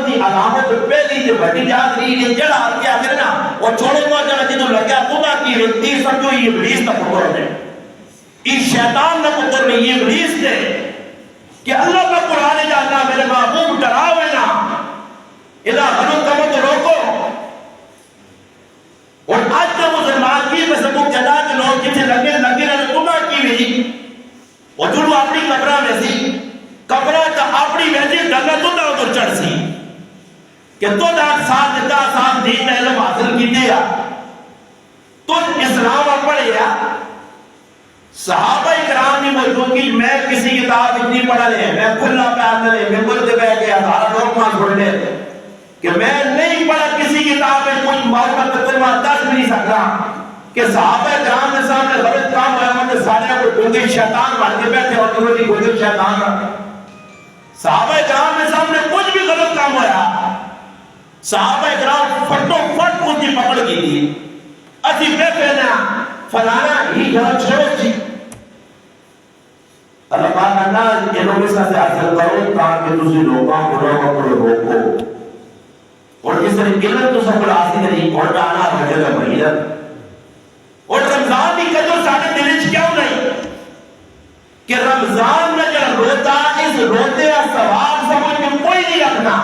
دی علامت پہلی جو بڑی یاد رہی ہے جڑا آ کے آخر نا اور چھوڑے گا جڑا جنہوں لگیا خدا کی رتی سمجھو یہ ابلیس کا پتر ہے، یہ شیطان کا پتر نہیں، یہ ابلیس ہے کہ اللہ کا قرآن جانا میرے محبوب ڈراوے نا الہ غلط کموں کو روکو۔ اور آج کا مسلمان کی بسکو جدا کے لوگ جسے لگے رہے خدا کی بھی اور جو اپنی قبرہ میں سی قبرہ تا اپنی ویسی ڈنگا تو دا ادھر چڑھ سی کہ تو دا ساتھ دیتا ساتھ دین علم حاصل کی دیا تو اسلام پڑھے یا صحابہ اکرام نے موجودگی میں کسی کتاب اتنی پڑھا لے میں کھلا پیار لے میں ملتے بیٹھ کے ہزارہ لوگ مان چھوڑ لے کہ میں نہیں پڑھا کسی کتاب میں کوئی معلومات تجربہ دس بھی نہیں سکتا کہ صحابہ اکرام کے سامنے غلط کام ہوا انہوں نے سارے کو گنگے شیطان بن کے بیٹھے اور انہوں نے گنگے شیطان رکھا۔ صحابہ اکرام کے سامنے کچھ بھی غلط کام ہوا صحابہ اکرام پھٹو پھٹ ان کی پکڑ کی تھی اسی پہ کہنا فلانا ہی غلط چھوڑو جی اللہ پاک اللہ انہوں نے سے حاصل کرو تاکہ تسی لوگاں کو روکو اور جس طرح علم تو سب راضی نہیں اور ڈانا بھجے گا مہینہ اور رمضان کی قدر سارے دلچ کیوں نہیں کہ رمضان میں جب روتا اس روتے کا ثواب سمجھ میں کوئی نہیں رکھنا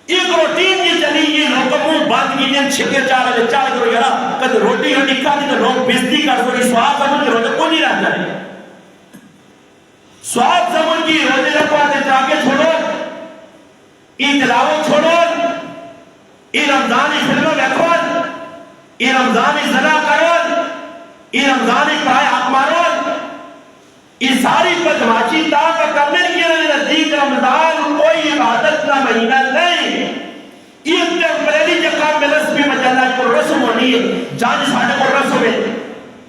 ایک روٹین کی چلی یہ لوگوں بند کی دن چھکے چاہ کرو یارا کد روٹی ہو نکھا دی تو لوگ بیستی کر سو سواب سمجھ کے روتے کوئی نہیں رکھنا ہے سواب سمجھ کی روتے رکھوا دے چاکے چھوڑو ای تلاوت چھوڑو ای رمضانی فلموں ویکھون ای رمضانی زنا کرون ای رمضانی پڑھائے حق مارون ای ساری بدماشی تاکہ کرنے کی نزدیک رمضان کوئی عبادت کا مہینہ نہیں یہ اتنے پہلی جگہ میں رسمی مجلہ کو رسم ہونی ہے جان ساڑھے کو رسم ہے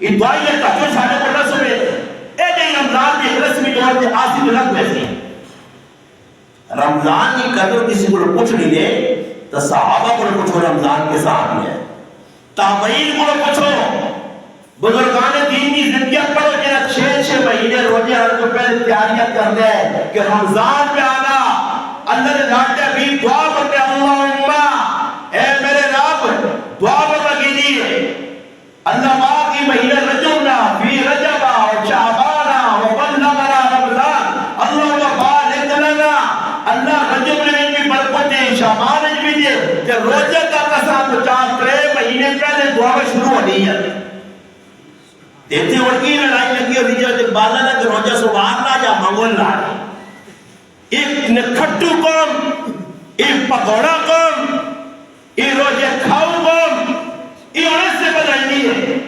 یہ دعائی ہے تاکہ ساڑھے کو رسم ہے اے جائے رمضان بھی رسمی طور سے آسی دلک میں سی رمضان کی قدر کسی کو پوچھ نہیں دے تو صحابہ کو پوچھو رمضان کے ساتھ میں ہے تابعین کو پوچھو بزرگان دین کی زندگیت پڑھو جنہا 6 مہینے روزے ہر کو پہلے تیاریت کر دے کہ رمضان میں آنا اللہ نے ڈانٹے بھی دعا کرتے اللہم اے میرے رب دعا بگی دیئے اللہ پاک کی مہینہ رجبنا فی رجبہ و شعبانا و بلغنا رمضان اللہ بارک لنا اللہ رجب نے بھی برکتیں شعبان نے بھی دے کہ روزے کا قسم 4 مہینے پہلے دعا شروع ہو رہی ہے دیتے وڑکی لڑائی لگی اور دیجئے ایک بازا لگے روجہ سبحان اللہ جا منگول لڑائی ایک نکھٹو قوم ایک پکوڑا قوم ایک روجہ کھاؤ قوم یہ انہیں سے بدلنی ہے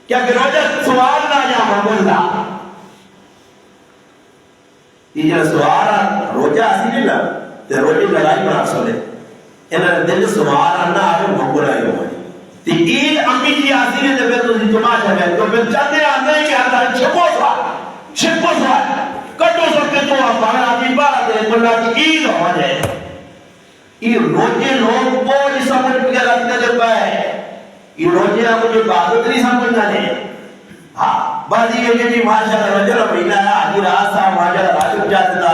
کیا کہ روجہ سبحان اللہ جا منگول لڑائی دیجئے سبحان روجہ اسی نہیں لڑ تے روجہ لڑائی بنا سولے انہیں دل سبحان اللہ آگے منگول آئی ہوئی تی عید امی جی آسی نے پھر تو تماشا ہے تو پھر چاہتے آنے کے اندر چھپو سوا کٹو سکتے تو آپ باہر آتی بارہ دے اللہ کی عید ہو جائے یہ روجے لوگ کوئی سمجھ کے رکھنے لے پائے یہ روجے آپ مجھے بہادر نہیں سمجھنا ہے ہاں بازی یہ جی ماشاءاللہ رجل مہینہ ہے آجی رات صاحب ماشاءاللہ راجب جاتے تھا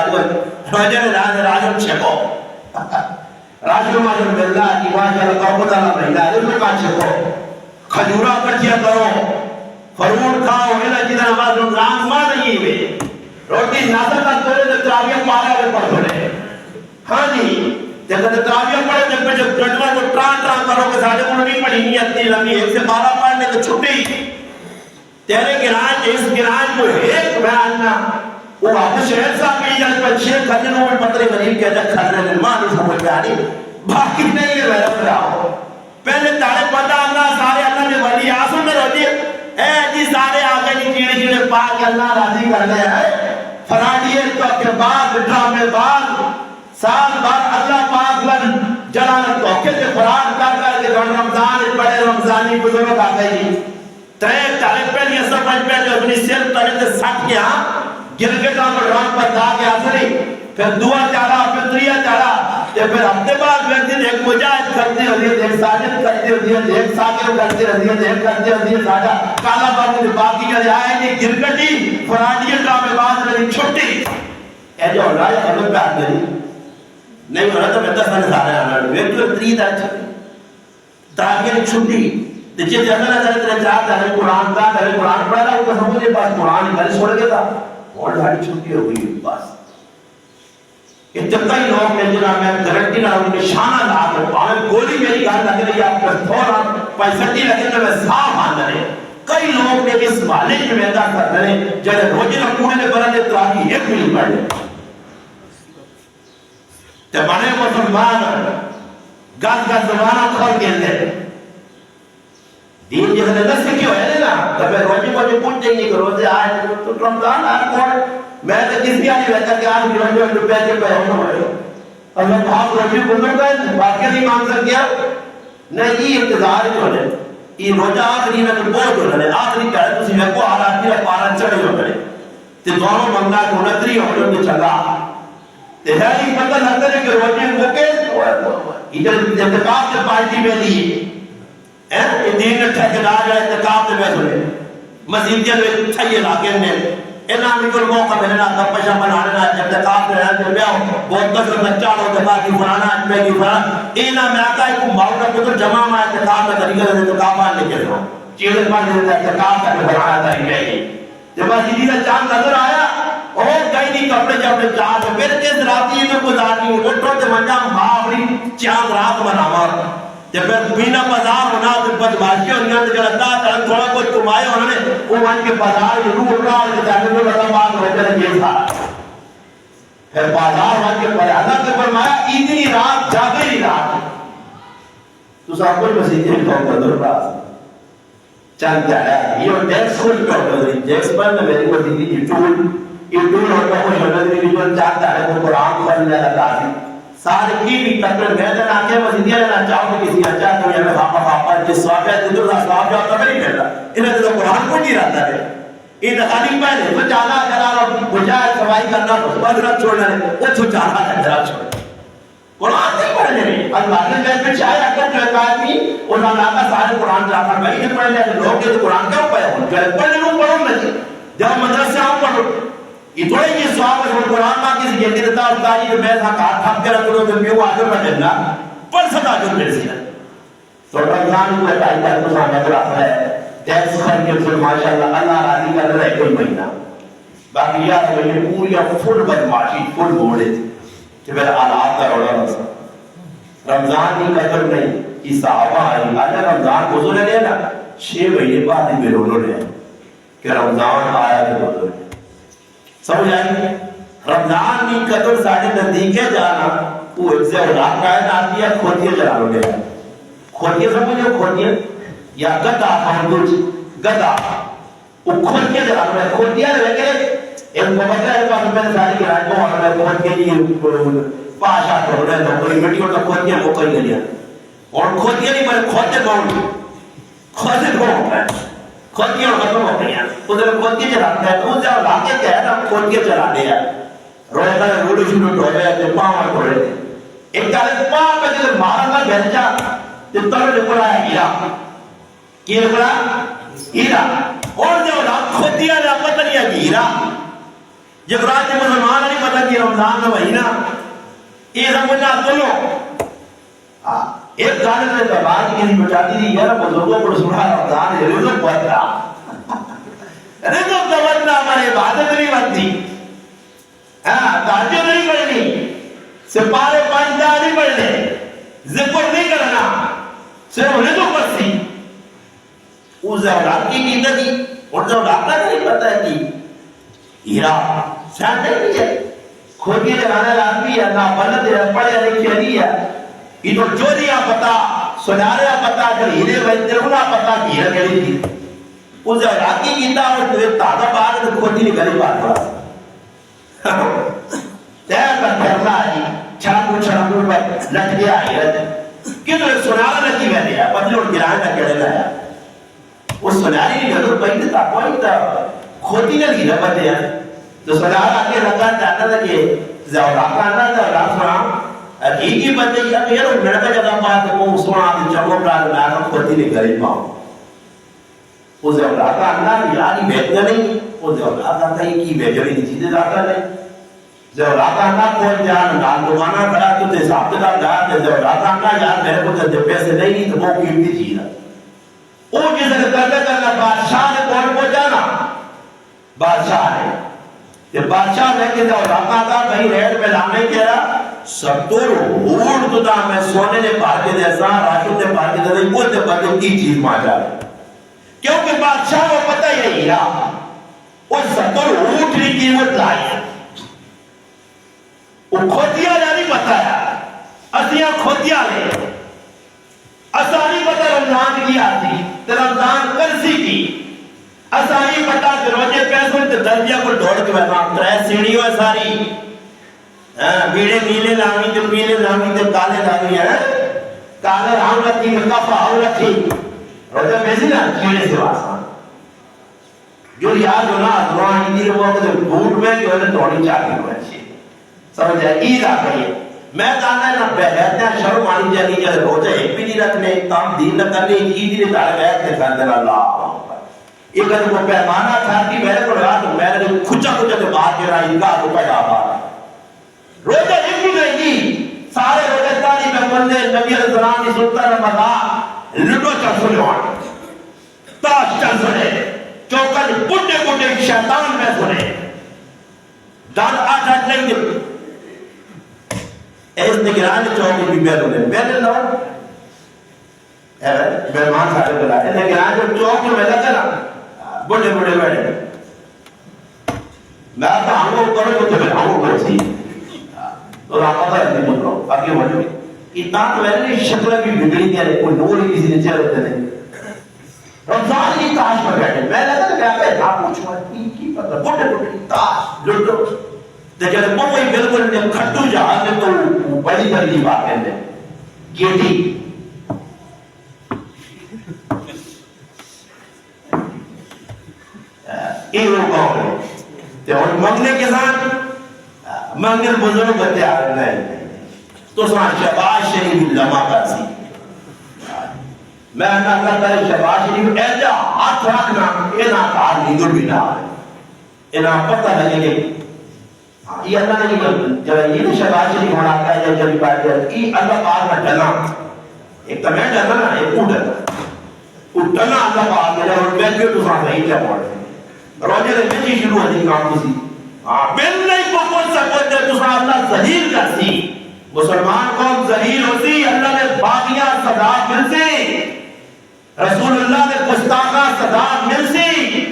رجل راجب چھپو راجل ماجر ملہ کی ماشاءاللہ قومت اللہ مہینہ ہے اس میں کہاں چھپو کھجورہ کٹیا کرو فروٹ کھاؤ ملہ جدہ نماز رمضان ماں نہیں ہوئے روٹی نازل کا توڑے تو تراویہ پارا کے پڑھ سوڑے ہاں جی جب تراویہ پڑھے جب پہ جب گھٹمہ کو ٹران کرو کہ ساڑھے کو نہیں پڑھی نہیں اتنی لمبی 1 سے 12 پڑھنے تو چھٹی تیرے گرانج اس گرانج کو ایک بیاننا وہ آپ شہر صاحب کی جلد پر 6 خجنوں میں پترے غریب کہتا ہے کھل رہے ماں نہیں سمجھ پہ آنی باقی نہیں ہے میرا پر آؤ پہلے تارے پتہ اللہ سارے اللہ نے ولی آسوں میں روٹی اے جی سارے آگے نہیں کیڑے کیڑے پاک اللہ راضی کر لے ہے فرانیے تو کے بعد ڈرامے بعد سال بعد اللہ پاک لن جلانا توکے سے فران کر کے رمضان بڑے رمضانی بزرگ آ گئی ترے تارے پہلی سمجھ پہ جو اپنی سر تارے سے سٹ کے گرگٹا پر رام پر دا کے آسری پھر دعا چارا پھر دریا چارا پھر ہفتے بعد دن ایک مجاہد کرتے ہوئے ایک ساجد کرتے ہوئے ایک ساکر کرتے ہوئے ایک کرتے ہوئے ساجا کالا بابو باقی کا جائے کہ گرگٹی فرانڈیے ڈرامے بعد رہی چھوٹی اے جو اللہ یا خلق پہ آت گئی نہیں ہونا تو میں 10 سارے آنا ویٹ جو 3 دا تاکہ چھٹی جس جگہ نہ کرے چار دن قرآن کا کرے قرآن پڑھا رہا وہ تو سمجھے پاس قرآن گھر چھوڑ کے تھا اور گاڑی چھٹی ہو گئی بس اتنا ہی لوگ میں جناب میں گارنٹی نہ ان کے شانہ لا کر پاویں گولی میری گھر لگ رہی آپ پر تھوڑا پیسٹی لگے تو میں صاف آن رہے کئی لوگ نے اس والے کی ویدہ کر رہے جب روزے نہ پوڑے نے برنے تو آگی ایک ملی پڑھ لے تو بڑے مسلمان گاز کا زمانہ کھول کے لے دین جیسے دس سے کیوں ہے نا تو پھر روزے کو جو پوچھتے ہی نہیں کہ روزے آئے تو رمضان آئے کون میں تو کسی آنی ویسا کہ آج روزے کو پیسے پہ ہونا ہوئے اللہ بھاپ روزے بندر گئے باقی نہیں مانگ سکیا نہیں یہ انتظار ہی ہونے یہ روزہ آخری میں تو بہت ہونے آخری کہہ تو میں کو آراتی رہا پارا چڑھے ہونے تو دونوں منگا کو نتری ہونے تو چلا تو ہے نہیں پتہ لگتا ہے کہ روزے موقع ادھر انتقاب سے پارٹی میں لیے یہ دین نے ٹھیکیدار ہے انتقاب سے میں سنے مسجدیاں میں ٹھیے لاکے میں انہاں بھی کوئی موقع ملنا تپشا بنانا انتقاب سے رہنے میں بہت بس بچہ ہو دفاع کی فرانا اچھے کی فرانا انہاں میں آتا ہے کہ ماؤں کا تو جمع میں انتقاب کا طریقہ سے انتقاب آنے کے لئے چیزیں پاس دیتا ہے انتقاب کا بنانا طریقہ ہے جب مسجدی کا چاند نظر آیا اور کئی نہیں کپڑے جب چاند پھر کس راتی میں گزارتی ہوں اٹھو تے منجا ماوری چاند رات بناوا جب بینا بازار ہونا تو بدماشی ہونے تو جلتا تھا تھوڑا کچھ کمائے انہوں نے وہ وہاں کے بازار ضرور اٹھا اور جانے میں بڑا بات ہو کر یہ تھا پھر بازار وہاں کے پریادہ سے فرمایا اتنی رات جاگری رات تو سب کوئی مسیحی کھاؤں کر دور رہا چند جایا یہ ڈیکس کھول کر دور ڈیکس پر میں میری کو دیدی یہ ٹول ہوتا ہے شنر بھی جو چاہتا ہے وہ قرآن کھول لیا لگا دی سارے کی بھی تکر میدن آکے مسیحیہ لینا چاہو کہ کسی اچھا تو یہ میں خاپا جس سواب ہے تو سواب جو آتا نہیں پہلا انہیں تو قرآن کو نہیں رہتا ہے یہ دخالی پہلے تو چاہنا کرا بجائے سوائی کرنا تو بدرت چھوڑنا ہے وہ تو چاہنا ہے درات چھوڑنا قرآن نہیں پڑھنے میں اللہ کے بیت میں چاہے اگر جو ایک آدمی انہوں نے آقا سارے قرآن چاہتا بھائی نہیں پڑھنے ہیں لوگ کے تو قرآن کیوں پڑھے ہوں جو پڑھنے لوگ پڑھوں نہیں جب مدرسے آؤں پڑھو یہ تھوڑے یہ سواب ہے قرآن ماں کسی جلدی رہتا اور تاجی جو میں تھا کہا تھا کہ رکھ لو تو میں وہ آجر میں جلنا پڑھ سکا جو میرے سینا تو رمضان کو اتائی کا تو سامنے پر آتا ہے تیس خر کے پھر ماشاءاللہ اللہ راضی کر رہے کوئی مہینہ باقی یاد ہوئی یہ پوری فل بدماشی فل بوڑے تھے کہ میرا آلات کا روڑا رسا رمضان کی قدر نہیں یہ صحابہ آئی اللہ رمضان گزرے لے نا 6 مہینے بعد ہی میرے انہوں نے کہ رمضان آیا کہ گزرے سمجھ آئی رمضان کی قدر ساڑھے نزدیکے جانا وہ ایک سے اولاد قائد آتی ہے کھوتیاں چلا لو گیا کھوتیاں سمجھے کھوتیاں یا گدہ خاندوچ گدہ وہ کھوتیاں چلا لو گیا کھوتیاں رہ گئے ایک مبتہ ہے پاس میں ساری کی راج کو ہمیں کھوت کے لیے پاشا کرو رہے ہیں کوئی مٹی ہوتا کھوتیاں وہ کئی گلیا اور کھوتیاں نہیں بڑے کھوتے کون کھوتے کون ہے کھوتیاں ختم ہو گئی ہیں ادھر کھوتیاں چلاتے ہیں تو ان سے لاکے کہہ رہا کھوتیاں چلا دیا روئے کا روڑی شروع ہو گیا کہ پاؤں میں کھوڑے تھے ایک کہتے پاؤں میں جب مارا کا گھنچا تو تر لکھڑا ہے ہیرا کی لکھڑا ہیرا اور جو کھوتیاں نے پتہ نہیں ہے ہیرا جب رات مسلمان نہیں پتہ کہ رمضان کا مہینہ یہ سمجھنا دونوں ایک گانے میں بات کسی بچاتی تھی یار بزرگوں پر سنا رمضان ہے رزق بدنا رزق بدنا ہمارے عبادت نہیں بنتی تاجر نہیں پڑھنی سپارے پانچ نہیں پڑھنے ذکر نہیں کرنا صرف رزق بستی اس اولاد کی نیند تھی اور جو اولاد کا نہیں پتا ہے کہ ہیرا شان نہیں ہے خود یہ جانا آدمی ہے نہ بلد ہے پڑھے لکھے نہیں ہے یہ تو جو دیا پتا سناریا پتا اگر ہیرے ویدرگنا پتا کہ ہیرا گلی تھی اسے راکی گیتا اور تازہ بار تو کھوٹی نہیں گلی بات پڑا تیر کا کرنا ہے چھانکو لٹ گیا ہیرا کہ تو ایک سنارا لگی میں دیا بدلے اور گرائن کا کڑے گیا اس سناری نہیں گھر پہلے تا کوئی تا کھوٹی نہ ہیرا بندے ہیں تو سنارا آگے لگا جاتا تھا کہ زیادہ آنا تھا رات سنا حقیقی بندے یا تو یہ میرا کا جگہ بات ہے وہ سونا آدھی چمو پڑا لگا کر کھوتی نہیں گری پاؤں اسے اولاد آنا یاری بہتر نہیں اسے اولاد آتا ہے کی بہتری نہیں چیزیں جاتا نہیں زوراتا کون جان نال دکانہ کھڑا تو تے حساب کتاب دار تے زوراتا یار میرے کو تے پیسے نہیں تو وہ قیمتی چیز ہے وہ جس نے کرنا بادشاہ نے کون کو جانا بادشاہ نے تے بادشاہ نے کہ زوراتا کا بھائی ریٹ میں لانے کہہ رہا 70 اونٹ تو دا میں سونے نے پار کے دے سا راشد نے پار کے دے کوئی تے بدل کی چیز ماجا کیونکہ بادشاہ کو پتہ یہی ہے وہ 70 اونٹ کی قیمت لائی وہ کھوتیا نہیں بتایا اسیاں کھوتیا لے اسانی پتہ رمضان کی آتی تو رمضان کرسی کی اسانی پتہ کہ روجے پیسوں تے درجہ کو ڈھوڑ کے بیٹھا ترے سیڑھی ہوئے ساری بیڑے نیلے لامی تے پیلے لامی تے کالے لامی ہے کالے رام رکھی میں کفا ہوں رکھی روجہ پیسی نا کیڑے سے واسا جو یاد ہونا ادوان کی وہ کہ بھوٹ میں جو ہے توڑی چاہتی ہوئے سمجھا عید آ گئی میں جانا ہے نا بہتر شرم آنی جانی جائے روزہ ایک بھی نہیں رکھنے کام دین نہ کرنے عید نے تارے بیت نے کہتے ہیں اللہ ایک اگر وہ پیمانہ تھا کہ میرے کو لگا تو میں نے کھچا کھچا تو باہر کے رہا انگاہ تو پیدا پارا روزہ ایک بھی نہیں دی سارے روزہ تاری میں بندے نبی علیہ السلام کی سلطان رمضان لٹو چل سنے ہوئے تاش چل سنے چوکر بڑے بڑے شیطان میں سنے دان آٹھ آٹھ نہیں دے اس نگران چوکی بھی بیلو نے بیلے لو مہمان سارے بلا ہے نگران جو چوک میں لگا نا بڑے بڑے بیٹھے میں تو ہموں کرو تو میں ہموں کرو سی تو راپا ہے نہیں بول رہا ہوں آگے بڑھو اتنا تو میں نے شکل بھی بگڑی دیا ہے کوئی نور ہی کسی نے چہرے ہوتے نہیں رمضان کی تاش پر بیٹھے میں لگا کہ میں پہ نہ پوچھوا کی پتہ بڑے بڑے تاش لٹو دیکھیں وہ کوئی بالکل کھٹو جہاں میں تو بڑی بڑی بات کہتے ہیں گیٹی یہ وہ کہوں گے اور منگنے کے ساتھ منگل بزرگ بچے آ رہے ہیں تو سمجھ شہباز شریف لمحہ کا سی میں نہ کرتا ہے شہباز شریف ایجا ہاتھ رکھنا اینا کار نیدر بھی نہ آئے اینا پتہ لگے گے یہ اللہ نے جب یہ شہباز شریف ہونا آتا ہے جب بات ہے یہ اللہ پاک کا ڈلا ایک تو میں ڈلا نا ایک وہ ڈلا وہ ڈلا اللہ پاک کا اور بیٹھ کے تو ساتھ نہیں کیا پڑھ روزے نے بچی شروع ہوتی کام کسی بل نہیں کو کون سا کوئی تو ساتھ اللہ ذلیل کر سی مسلمان قوم ذلیل ہوتی اللہ نے باقیاں صدا مل سی رسول اللہ نے گستاخہ صدا مل سی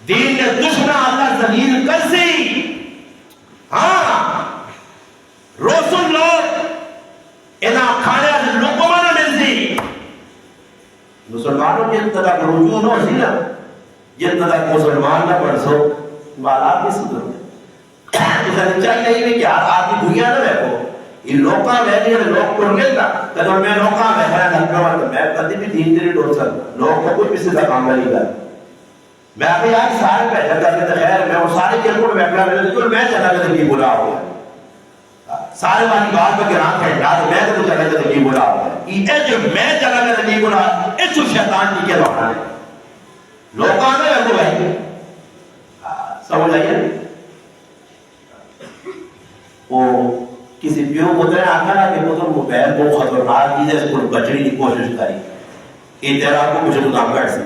دین نے دشمن اللہ ذلیل کر سی ہاں رسول لوگ انہاں کھانے سے لوگوں میں مل سی مسلمانوں جن تک رجوع نہ سی نا جن تک مسلمان نہ پڑھ سو مالا کی صدر اس نے چاہیے نہیں کہ یار آپ کی دنیا نہ رہو یہ لوکاں ویلی ہے لوگ کو نہیں تھا کہ میں لوکاں میں لگا میں کبھی بھی دین تیری ڈول سکتا لوگ کو کوئی کسی کا کام نہیں کر میں ابھی یار سارے بیٹھا کرتے تھے خیر میں وہ سارے کیلکوٹ بیٹھا میں میں چلا گیا کہ بلا ہو گیا سارے والی بات میں گران کہتا تو میں تو چلا گیا کہ بلا ہو گیا یہ جو میں چلا گیا کہ بلا اس شیطان کی کیا لوٹا ہے لوگ آنے لگو بھائی سمجھ آئیے وہ کسی پیو پتر نے آکھا نا کہ پتر موبائل کو خطرناک چیز ہے اس کو بچنے کی کوشش کری یہ تیرا کو مجھے تو کام کر سی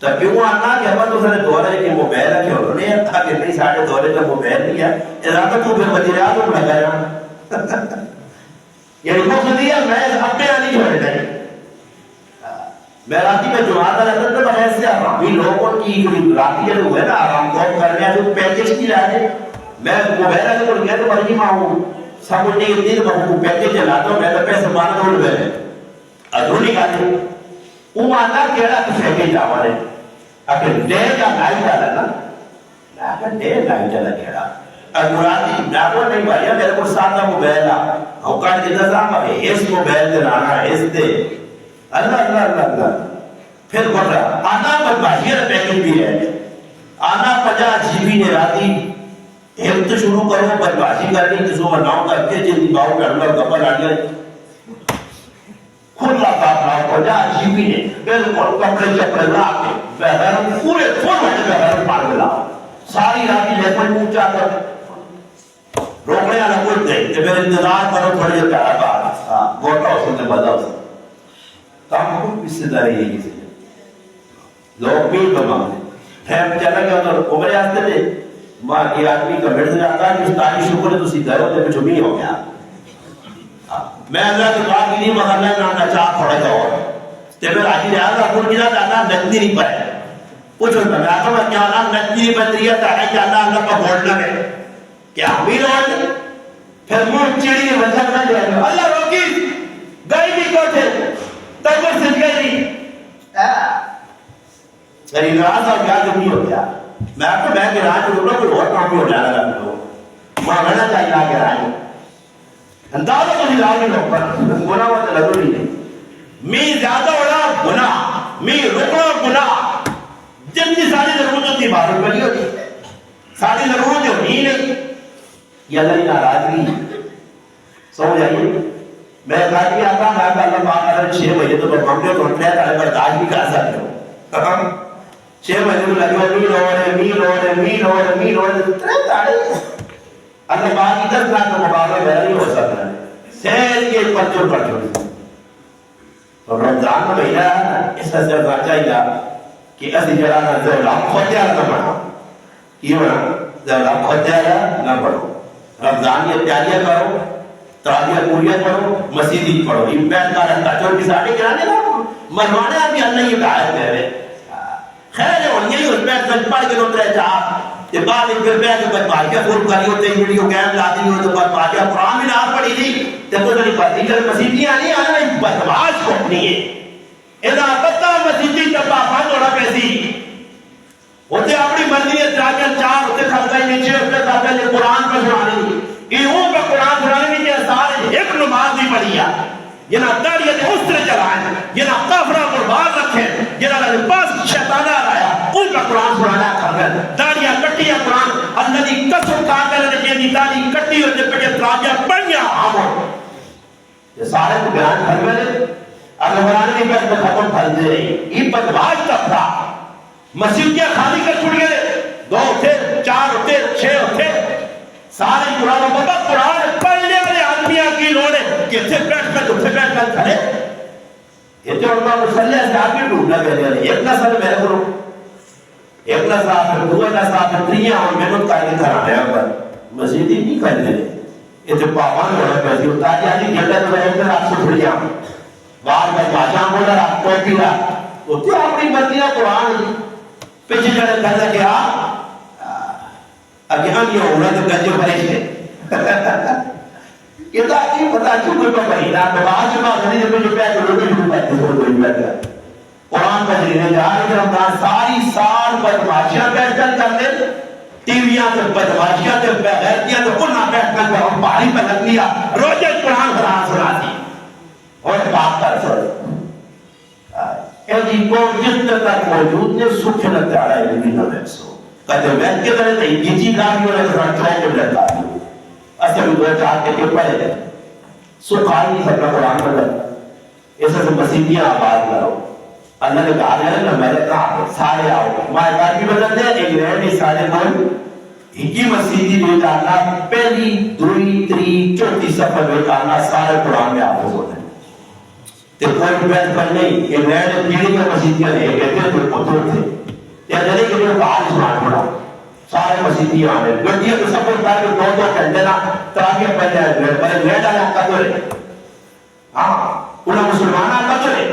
تب کیوں آنا کہ ہمیں تو سارے دورے کہ موبائل ہے کہ انہوں نے تھا کہ نہیں سارے دورے کا موبائل نہیں ہے ارادہ تو پھر وزیر اعظم لگایا یعنی وہ خودیا میں اپنے آنی چھوڑے نہیں میں راتی میں جماعتہ رہتا تھا میں ایسے آرامی لوگوں کی راتی جب ہوئے نا آرام کون کرنے ہیں تو پیکیج کی رہے میں موبائل ہے تو گیا تو مرجی ماں ہوں سب کچھ نہیں ہوتی تو میں پیکیج چلاتا ہوں میں تو پیسے مانا دور گئے ادھر نہیں کھاتے وہ آنا کیڑا تو پیکیج آوانے اگر دے کا لائی چلا نا میں اگر دے لائی چلا کیڑا اگر مراتی ڈاکو نہیں بھائی میرے کو ساتھ موبائل آ اوکار جتنا سا اس موبائل دے لانا اس دے اللہ اللہ اللہ اللہ پھر بڑھ رہا آنا بدماشی ہے پیکیج بھی ہے آنا 50 جی بی نے راتی ایک تو شروع کرو بدماشی کرنی کسی کو نام کر کے جن باؤ کر لو گپر آ گئے خود لاتا اپنا 50 جی بی نے بالکل کپڑے چپڑے لا کے بہر پورے فل بہر پار ملا ساری راتی لیپن پوچھا کر روکنے والا کچھ نہیں کہ پھر انتظار کرو تھوڑی دیر پیارا بات گوٹا ہو سکتے مزہ ہو سکتے کام کو اس سے داری یہی سے لوگ بھی بمانے پھر چلا گیا تو عمرے آستے تھے ماں کی آدمی کا مرد جاتا ہے کہ استاری شکر ہے تو سیدھا ہوتے پہ جمعی ہو گیا میں اللہ کے دعا کی نہیں مغلہ نانا چاہ تھوڑے گا اور تے پھر آجی ریاض اپن کی جاتا اللہ نجدی نہیں پائے پوچھو میں آتا ہوں کیا اللہ نجدی نہیں بندری ہے تاہی کہ اللہ کا بھوڑنا ہے کیا امیر ہوتے پھر مون چیڑی کے وجہ نہ جائے گا اللہ روکی گئی بھی کو تھے تکر سے گئی نہیں لیکن راز اور کیا نہیں ہو گیا میں آپ کو میں کہ راج ہوگا کوئی اور کام بھی ہو جائے گا ماں رہنا چاہیے آگے راج اندازہ تو نہیں راج لوگ پر گناہ ہوتا لگو نہیں می زیادہ ہونا گناہ می رکنا گناہ جتنی ساری ضرورت ہوتی باروں پر نہیں ہوتی ساری ضرورت ہونی نہیں یہ اللہ کی ناراضگی سمجھ آئیے میں کہا کہ آتا میں کہا اللہ پاک اگر 6 مہینے تو ہم نے تو اٹھنے تارے برداشت بھی کر سکتے ہو 6 مہینے تو لگے میل ہو رہے ترے تارے اللہ پاک کی 10 لاکھ کا مقابلہ میرا نہیں ہو سکتا سیل کے پرچوں اور رمضان میں مہینہ اس کا صرف چاہیے کہ اسی جڑا نہ زولاب خودیا نہ بڑھا کیوں نہ زولاب خودیا نہ بڑھو رمضان کی تیاریاں کرو تراویح پوریاں کرو مسجدی پڑھو امپیٹ کا رہتا چور کی ساڑھی کرانے لگو منوانے آپ بھی اللہ یہ دعایت کہہ رہے خیر ہے اور یہی اس پیٹ میں پڑھ کے نوترے چاہ کہ بعد ایک پھر پیٹ کے پاکیاں فور کری ہوتے ہیں ویڈیو گیم لاتی ہوئے تو پاکیاں قرآن میں نہ پڑھی تھی تو نہیں پڑھتی کہ مسجدیاں نہیں آنا اس بدماش کو اپنی ہے اذا پتہ مسجدی ٹپا بند ہونا پیسی ہوتے اپنی مرضی ہے تراغیاں 4 ہوتے خلقائی نیچے ہوتے تھا پہلے قرآن پر سنانے ایہوں پر قرآن سنانے کی سارے ایک نماز نہیں پڑھی ہے یہ نہ داڑیت اس طرح چلائیں یہ نہ کافرہ قربان رکھیں یہ نہ لباس شیطانہ آیا ان کا قرآن سنانا کر گئے داڑیاں کٹی ہے قرآن اللہ دی قسم کہا کرنے کے لیے داڑی کٹی ہوتے پڑھے تراغیاں پڑھیاں آمون یہ سارے کو بیان کر گئے اگر قرآن کی بس میں ختم کر دے رہی یہ بدواج تک تھا مسجدیاں خالی کر چھوڑ گئے 2 ہوتے 4 ہوتے 6 ہوتے سارے قرآن و بابا قرآن پڑھنے والے آدمیاں کی لوڑے کہ اسے بیٹھ کر اسے بیٹھ کر کھڑے یہ جو علماء مسلح سے آگے ڈھونڈنا گئے ہیں ایک نسل میرے گروہ ایک نسل آپ دو نسل آپ تریاں اور محنت کاری کرانے ہیں پر مسجدی نہیں کرنے یہ جو پاپان ہونا پیسی ہوتا ہے آجی جلدہ تو رہے کر آپ سے چھڑ جاؤں بار بار باشاں بولا رہا کوئی پیلا وہ کیوں اپنی مرضیہ قرآن پیچھے جڑے کرنے کے اگر ہم یہ ہونا تو گنجو پریشے یہ تو آجی پتا چھوڑ پر پہینا تو آج میں آخری جب جو پیٹ لوگی شروع کرتے ہیں کوئی بیٹھ گیا قرآن پر جلینے جا رہے کہ رمضان ساری سال بدماشیاں بیٹھ کر دے ٹی ویاں تو بدماشیاں تو غیرتیاں تو کل نہ بیٹھ کر ہم پہاڑی پر لگ لیا روزے قرآن قرآن سنا دی اور بات کر سکتے ایسی کو جس تک موجود نے سکھ لگتا ہے لیکن نہ محسو کہتے ہیں میں کے طرح نہیں یہ چیز آگی ہونے کے ساتھ چوئے کے لیتا ہے اصل دو چاہت کے لیے پڑھے دیں سکھائی نہیں سکتا قرآن پر ایسا سے مسیحیاں آباد کرو اللہ نے کہا ہے نا میں نے کہا سارے آؤ ماں ایک بھی بدل دیں ایک رہے نہیں سارے کوئی ایک ہی مسیحی جو جانا پہلی دوری تری چوتھی سفر میں جانا سارے قرآن میں آفز ہوتے ہیں تو کوئی بیت پر نہیں ایک رہے پیڑی کا مسیحیاں نہیں کہتے ہیں کوئی پتھر تھے یا جلے کے لیے باہر سنان پڑا سارے مسیحی آنے گڑیاں تو سفر کر کے 2 گھنٹے نہ تراغیہ پہلے لیٹ آیا قدرے ہاں انہاں مسلمانہ قدرے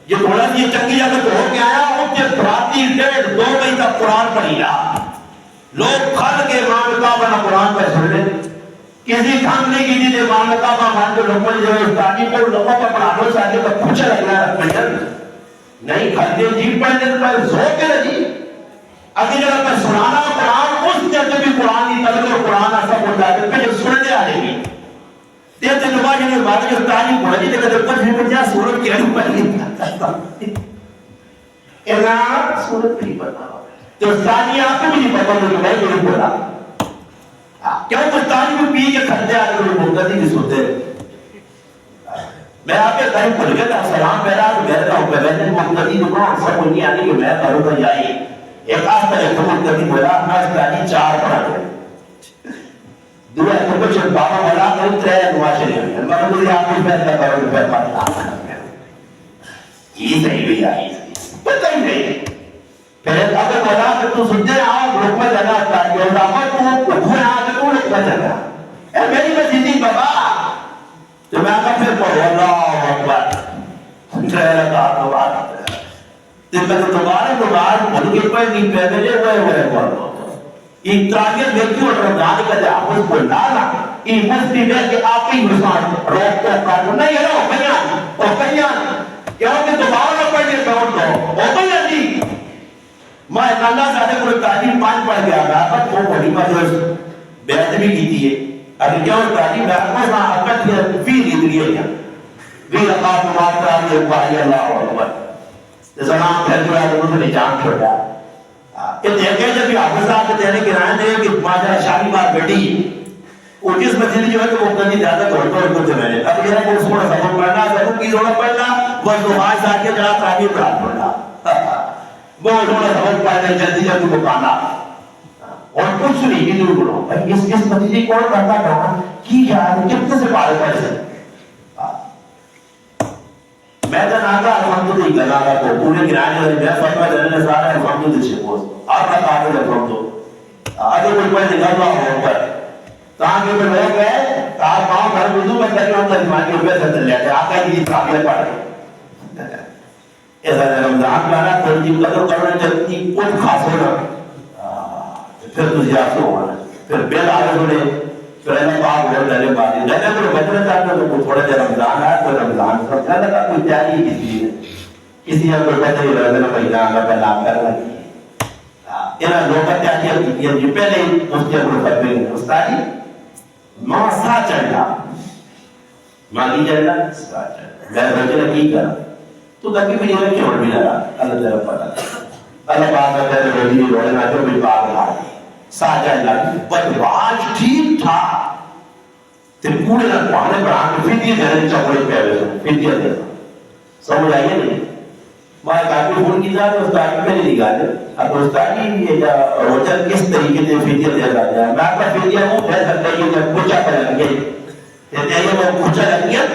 یہ تھوڑا سی چنگی جگہ تو ہو کے آیا ان کے براتی 1.5 2 بجے تک قرآن پڑھی رہا لوگ کھل کے امام کعبہ نہ قرآن پہ سن لیں کسی کھان نہیں کی دیتے امام کعبہ مان کے لوگوں جو استادی کو لوگوں پر پڑھا دو چاہتے تو پوچھ رہا ہے رکھنے نہیں کھلتے جیب پڑھنے تو پہلے زور کے رہی اگر جگہ پر سنانا قرآن اس جگہ بھی قرآن کی طلب اور قرآن ایسا بول جاتے ہیں پھر سننے آنے گی دیتے نماز نے بات کے استادی پڑھنی لے کر پچھ بھی بچہ سورت کی رہی پڑھی اینا سورت کی پڑھنا تو استادی آپ کو بھی نہیں پڑھا تو میں نہیں بولا کیوں استادی کو پی کے کھلتے آنے کو مقدی کی سوتے میں آپ کے گھر پڑھ گیا تھا سلام پہلا تو میں رہا ہوں پہ میں نے مقدی تو کہاں سب کو نہیں آنے کہ میں گھروں پر جائی ایک آس پر ایک مقدی بولا میں استادی 4 پڑھا دے دعا تو کچھ بابا بڑا نہیں ترے نواشے نہیں ہے مگر مجھے آپ کی پیسہ کرو روپے پڑھا یہ صحیح بھی آئی پتہ ہی نہیں پھر اگر بڑا کہ تو سنتے آؤ گروپ میں جانا چاہیے اور آپ کو گھوڑے آگے کو لکھا جانا اے میری مسیدی بابا تو میں آگا پھر پڑھو اللہ اکبر ترے رکھا تو بات تو میں دوبارہ بھول کے پہ نہیں پہلے ہوئے پڑھو ایک تراغیت ویکتی اور رمضان کا جا آپس کو لانا یہ مستی میں کہ آپ کی مسان روک کر کارو نہیں ہے او کنیان کیوں کہ دوبارہ نہ پڑھ لئے پہنٹ دو او کنیان دی میں اللہ ساتھے کوئی تعلیم 5 پڑھ گیا میں آپ کو بڑی مجھوز بیعت بھی کی تھی اگر کیا ہوتا تعلیم میں آپ کو حقت کی فیل ادریے گیا وی رقاب مارتا ہے بھائی اللہ اکبر زمان پھر جو ہے انہوں نے جان چھوڑا کہ دیکھیں جب بھی حافظ صاحب کے تیرے گرائن دے کہ ماجرہ شاہی بار بیٹی وہ جس مسجد جو ہے کہ وہ کہیں زیادہ توڑ کرتے میں نے اب یہ ہے کہ اس کو سبب پڑھنا سبب کی ضرورت پڑھنا وہ دعائیں ساتھ کے جڑا تراغی پرات پڑھنا وہ انہوں نے سبب پڑھنا جلدی جلدی کو پانا اور کچھ نہیں بھی دور کرو اس مسجد کون کرتا کہاں کی جائے کتنے سے پارے پڑھ سے میں جناتا الحمدللہ گناتا کو پورے گرانے والی میں فتوہ جننے سارا الحمدللہ سے پوز آپ کا کامل الحمدللہ آگے کوئی پڑھ نکل رہا ہوں پر تاکہ میں لوگ گئے آپ ماں گھر وضو میں کر کے ہوں ترجمان کے روپے سے چل لیتے آقا کی کامل پڑھ رہے ایسا رمضان پڑھنا تھوڑی جیب قدر کرنے چلتی کچھ خاص ہونا پھر تجھے آپ کو ہونا پھر بیل آگے ہونے پھر اللہ پاک بول رہے بات ہے جیسے کوئی بچنا چاہتا ہے تو تھوڑا جا رمضان ہے کوئی رمضان سمجھا لگا کوئی تیاری کسی ہے کسی نے کوئی بچے ہی رہنے مہینہ آگا پہلا کر لگی ہے یہ لوگ تیاری ہے یہ پہلے اس کے اپنے فتوے ہیں استادی ماں سا چڑھا مانگی چڑھا سا چڑھا میں بچے نے کی کرا تو تاکہ بھی یہ چھوڑ بھی لگا اللہ طرف پتا اللہ پاک کا تیرے روزی روڑنا جو بھی پاک رہا ساجہ لگی پتواج ٹھیک تھا تے پورے لگوانے پر آنے فیدیے دینے چکڑے پہلے فیدیے دینا سمجھ آئیے نہیں میں کافی فون کی جا تو استاد میں نہیں نکالے اب استاد یہ جا روچہ کس طریقے سے فیدیے دے جاتا ہے میں آپ کا فیدیے وہ کہہ سکتا ہے کہ کچھا پہ لگ گئے کہتے ہیں وہ کچھا لگ گیا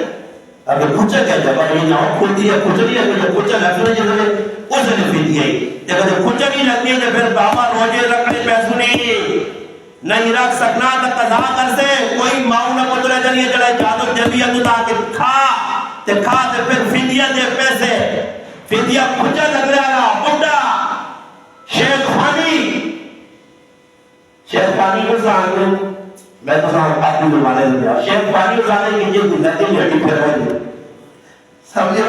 اگر کچھا کہہ جب یہ ناؤ کھلتی ہے کچھ نہیں ہے کہ کچھا لگ سنے جیسے اس نے فیدیے جب کچھ نہیں لگنی ہے تو پھر بابا روجے رکھنے پیسوں نہیں رکھ سکنا تو قضا کر سے کوئی ماؤں نہ قدرے جنیے جڑے جادو جبیہ تو تاکہ کھا تے پھر فدیہ دے پیسے فدیہ کچھا لگ رہا بڑھا شیخ فانی کو سامنے میں تو سامنے اپنی دلوانے سے دیا شیخ فانی کو سامنے کی جس نتی ہٹی پھر ہوئی سمجھے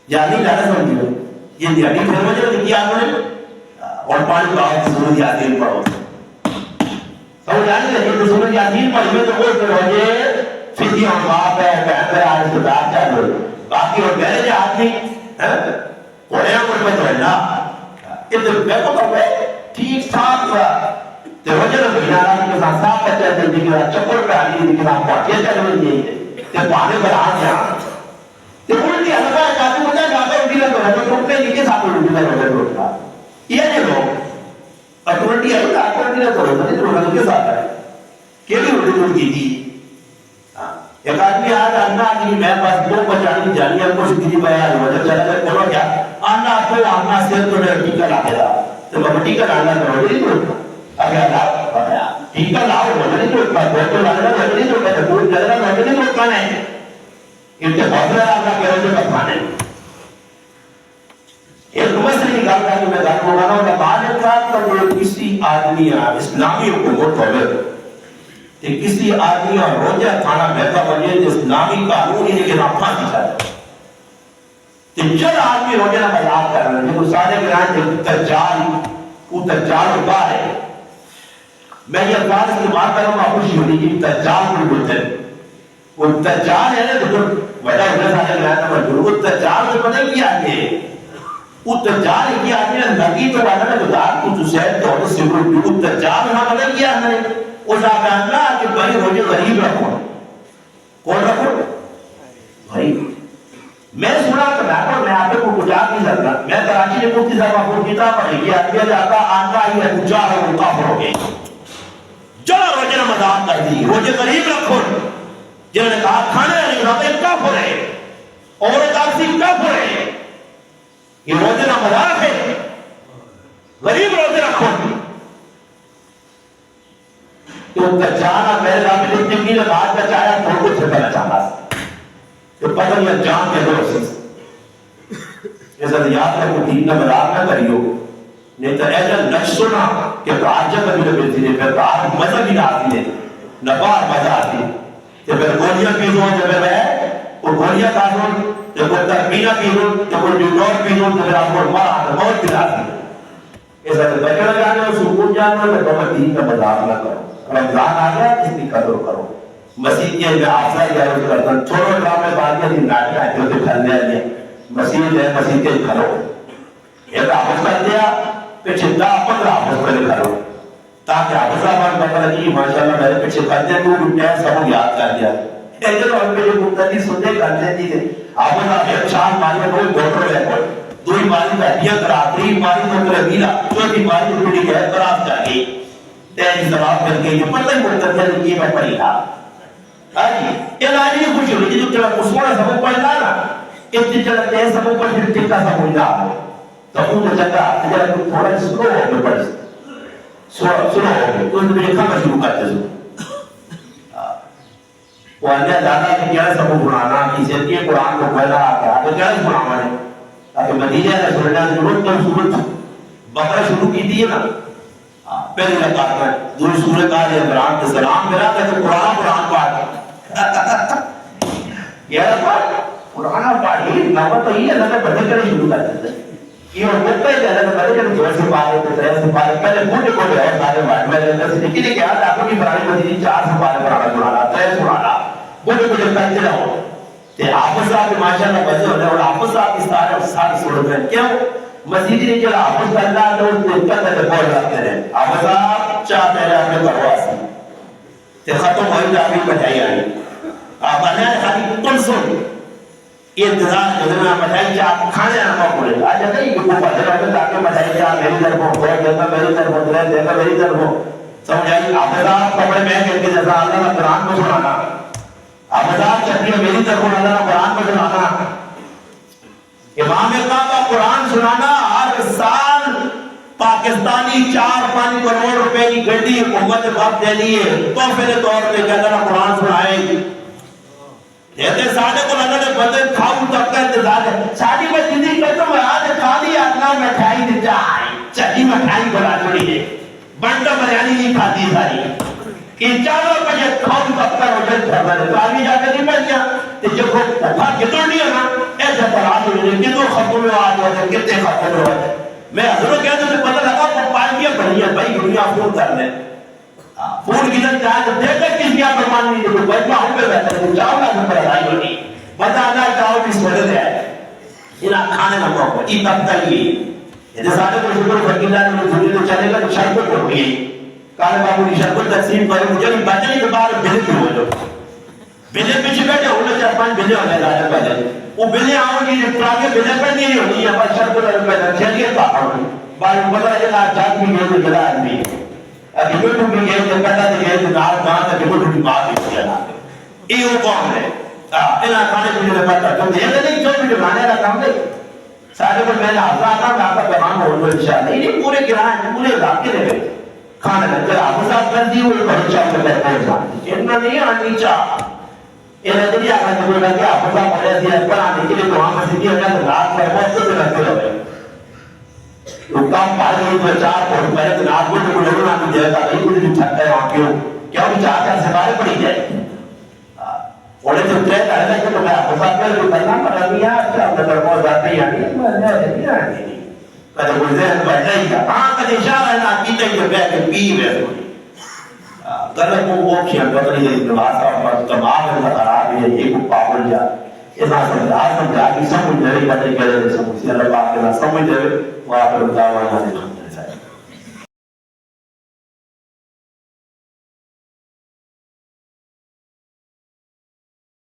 یعنی لانا سمجھے یہ دیاڑی پھر مجھے لکھی آنگوں نے اور پانی باہر سورج یاسین پڑھو سمجھ آنے لگے تو سورج یاسین پڑھ میں تو کوئی پھر ہوئے فیدی ہم باپ ہے بہن ہے آج صدار چاہتے ہوئے باقی اور بہنے جو آدمی پڑھے ہیں کچھ میں تو اللہ یہ تو میں کو کرو ٹھیک ٹھاک ہوا تو وجہ تو بہن آرہا کہ ساتھ صاحب بچہ زندگی کا چکر پہ آگی زندگی کا پہنچے چلے نہیں ہے کہ پانے پر آج یہاں تو الٹی حلقہ ہے کافی مجھے جاتا ہے الٹی لگا ہے تو ٹوٹنے نیچے ساتھ الٹی لگا ہے ٹوٹنا یہ نہیں لوگ اور الٹی ہے تو الٹی لگا ہے تو الٹی کے ساتھ ہے کہ بھی الٹی الٹی تھی ایک آدمی آج آنا آدمی میں پاس دو بچانی جانی ہے کچھ گری بیان ہو جب چلا گئے کرو کیا آنا تو آنا سے تو نے ٹیکا لاتے دا تو بابا ٹیکا لانا کرو نہیں تو اگر لاؤ ٹیکا لاؤ بولے نہیں تو بہتر لانا نہیں تو کہتے پوری جلنا نہیں تو کھانا ہے انتے بہتر آنا کہہ رہے جو کھانے ایک مسئلہ نکال رہا ہے میں ذات مغانا ہوں بعد افراد کا جو کسی آدمی اسلامی حکومت ہوئے کہ کسی آدمی اور روجہ کھانا بہتا بنیے جو اسلامی قانون ہی لیکن آپ پھانسی چاہتے کہ جل آدمی روجہ نہ بلاک کر رہے ہیں جو سارے گران جو تجال ہوتا ہے میں یہ افراد اس کی بات کروں گا خوشی ہوئی کہ تجال کو بولتے ہیں وہ تجال ہے نا جو وجہ ہونے سارے گران کا مجھول وہ تجال سے پتہ کیا ہے وہ تجال کی آدمی نے لگی تو والا نے گزار کو جسید تو سے وہ تجال نہ پتہ کیا ہے اس آگے اللہ کہ بھائی روجے غریب رکھو کون رکھو غریب میں سنا کہ میں آپ کو کچھ آگ نہیں سکتا میں کراچی میں مفتی صاحب آپ کو کتاب پڑھی کہ آدمی جاتا آنکا ہی ہے کچھ آگا وہ کافر ہو گئی چلو روجے نہ ادا کر دی. روزے غریب رکھو. جنہوں نے کہا کھانے والی رقم کافر ہے اور تاکسی کافر ہے. یہ روزے کا مذاق ہے. غریب روزے رکھو. تو جانا میرے رب نے اتنی بات بچایا تو کچھ کرنا چاہتا تو پتہ نہیں جان کے دوست ایسا یاد رکھو دین کا مذاق نہ کریو. نہیں تو ایسا نہ سنا کہ آج جب کبھی ملتی ہے پھر آج مزہ بھی نہ آتی ہے نہ بار مزہ آتی ہے. کہ پھر گولیاں پی دو جب میں وہ گولیاں کھا دو جب کوئی تربینا پی دو جب کوئی ڈیوڈور پی دو تو پھر آپ کو مار بہت بھی آتی ہے. ایسا بچنا جانے اور سکون جانے اور تو دین کا مذاق نہ کرو. رمضان آ گیا اس کی قدر کرو. مسیح کے میں آفا یا روز کرتا ہوں چھوڑو ڈرامے بازیاں دن ناٹک آتے ہوتے کھلنے آئے مسیح ہے مسیح کے کھلو ایک آفس کر دیا پھر چندہ اپن آفس پر کھلو تاکہ آفس آفس بکر جی ماشاءاللہ میرے پیچھے کر دیا تو اٹھنے سب یاد کر دیا. ایسے تو ہم پہ جو مقتدی سنتے کرتے تھے آفس آفس چار ماری کوئی ڈاکٹر ہے کوئی دوئی ماری بیٹھیا کرا تری ماری تو کرے بیلا چوتھی ماری تو پڑی گئے براب جا گئی تیری سواب کر کے یہ پتہ ہی مقتدی ہے کہ میں پڑھی تھا. یہ لاجی خوشی ہوئی جو چلا کسوڑا سبب پڑھنا نا اتنی چلا تیز سبب پڑھ پھر ٹکا سب ہوئی رہا تو ان کو چکا تجھا تھوڑا سلو ہو کے پڑھ سلو ہو کے تو ان کو کھانا شروع کرتے سو وہ انجا دادا کی کیا سبب بنانا کسی کے قرآن کو پہلا آتا ہے تو کیا بنانا ہے تاکہ مدینہ نے سننا ضرورت تو سورت بقرہ شروع کی دی ہے نا پہلی رکعت میں دوسری سورت آل عمران کے سلام میرا کہ قرآن پاک یہ قرآن پاڑھی نوبت تو یہ اللہ نے بدل کرنے شروع کر دیتے یہ وقت ہے اللہ نے بدل کرنے دو سے پارے تو ترے سے پارے پہلے بوٹے کو ہے سارے واٹ میں اللہ سے لیکن کیا آپ کی پرانی مدینی 4 سے پارے پرانا سنانا ترے سنانا بوٹے کو جب کرتے رہو تے آپس آپ ماشاءاللہ بدل ہونے اور آپس آپ اس سارے سنو گئے کیوں مسیح نے چلا آپس کرنا تو اس نے کہتا ہے بول رکھتے رہے آپس آپ چاہ پہلے آپ نے کرواسی تے ختم ہوئی جا بھی بٹھائی آئی آپ انہیں خالی کن سن یہ انتظار جدنا مٹھائی چاہ کھانے آنا پڑے آج جاتا ہی کہ وہ پتہ رکھتے تاکہ مٹھائی چاہ میری طرف ہو دیکھا میری طرف ہو دیکھا میری طرف ہو سمجھائی آفزار کپڑے میں کہتے ہیں جیسا اللہ نے قرآن کو سنانا آفزار چکریہ میری طرف اللہ نے قرآن کو سنانا امام کا قرآن سنانا ہر سال پاکستانی 4-5 کروڑ روپے کی گھڑی حکومت وقت دے لیے تحفے کے طور پہ کہ اللہ نے قرآن سنائے کہتے ساڑھے کو اللہ نے بدل کھاؤں تک کا انتظار ہے ساڑھی میں زندگی کرتا ہوں آج کھالی اپنا مٹھائی دی جائے چلی مٹھائی بنا چھوڑی ہے بنٹا بریانی نہیں کھاتی ساری ان چاروں بجے کھاؤں تک کا روزن چھوڑا ہے تو آگے جا کے نہیں بچ گیا تو جب وہ بھاگ کتوں نہیں ہونا ایسا قرآن ہوئی ہے کتوں ختم میں آج ہوتا ہے کتنے ختم میں ہوتا ہے میں حضروں کہتا ہوں پتہ لگا وہ پارٹیاں بڑی ہیں بھائی دنیا فون کرنے فون کدھر چاہے تو دیکھ کر کس کیا فرمان نہیں دیکھو بچہ ہوں پہ بیٹھا ہے چاہو نا سن پر ادائی ہونی بتانا چاہو کس مدد ہے انہاں کھانے نہ موقع ای تب تک ہی یہ سارے کو شکر فقیلہ نے دنیا تو چلے گا شرکت ہو گئی کالے بابو نے شرکت تقسیم کرے مجھے بھی بچنے کے بعد بلے کی ہو جو بلے پیچھے بیٹھے ہونے 4-5 بلے ہونے لاجر پہلے وہ بلے آؤں گی پرانے بلے پر نہیں ہونی ہے بس شرکت ہے پہلے چلیے تو آؤں بارے پتہ ہے نا جات بھی گئے تو جلا آدمی ابھی وہ ٹوٹی گئے تو کہتا تھے گئے تو نار کہاں تھا کہ وہ ٹوٹی بات ہی کیا نا یہ وہ کون ہے انہاں کھانے پینے میں پتہ تم دیکھتے نہیں جو بھی کھانے کا کام نہیں سارے کو میں نے حضرہ آتا میں آپ کا پیغام ہو جو انشاءاللہ نہیں پورے گرہاں پورے علاقے لے گئے کھانے کا جب آپ صاحب کر دی ہوئی بہت چاہ کر لیتے ہیں اتنا نہیں آنی چاہ یہ نظری آگا جو بولا کہ آپ صاحب پڑھے دیا پر آنے کے لیے تو وہاں پر سکتی ہو جائے تو رات پر بہت سے رکھتے ہو گئے کام پاس ہوئی تو 4 فٹ پہلے تو رات کو جو لوگوں نے آنے دیا تھا نہیں کچھ بھی چھکتا ہے وہاں کیوں کیا وہ 4 سوارے پڑی جائے اوڑے تو اترے کہنے لگے تو میں آپ صاحب کر جو کرنا پر ابھی آج آپ نے درمو ذات نہیں آنی میں نے نہیں آنی کہتے وہ ذہن بیٹھا ہی تھا ہاں کہتے اشارہ ہے نا پیتے ہی جو بیٹھ کے پی ہوئے ہوئی کہتے وہ اوپشن پتہ نہیں ہے نواز صاحب تمام ہے خراب ہے یہ کو پاپل جا اس آسان جا کی سمجھ دے رہی پتہ نہیں کہہ رہے سمجھ سے اللہ پاک کے سمجھ دے وہ آپ کو دعویٰ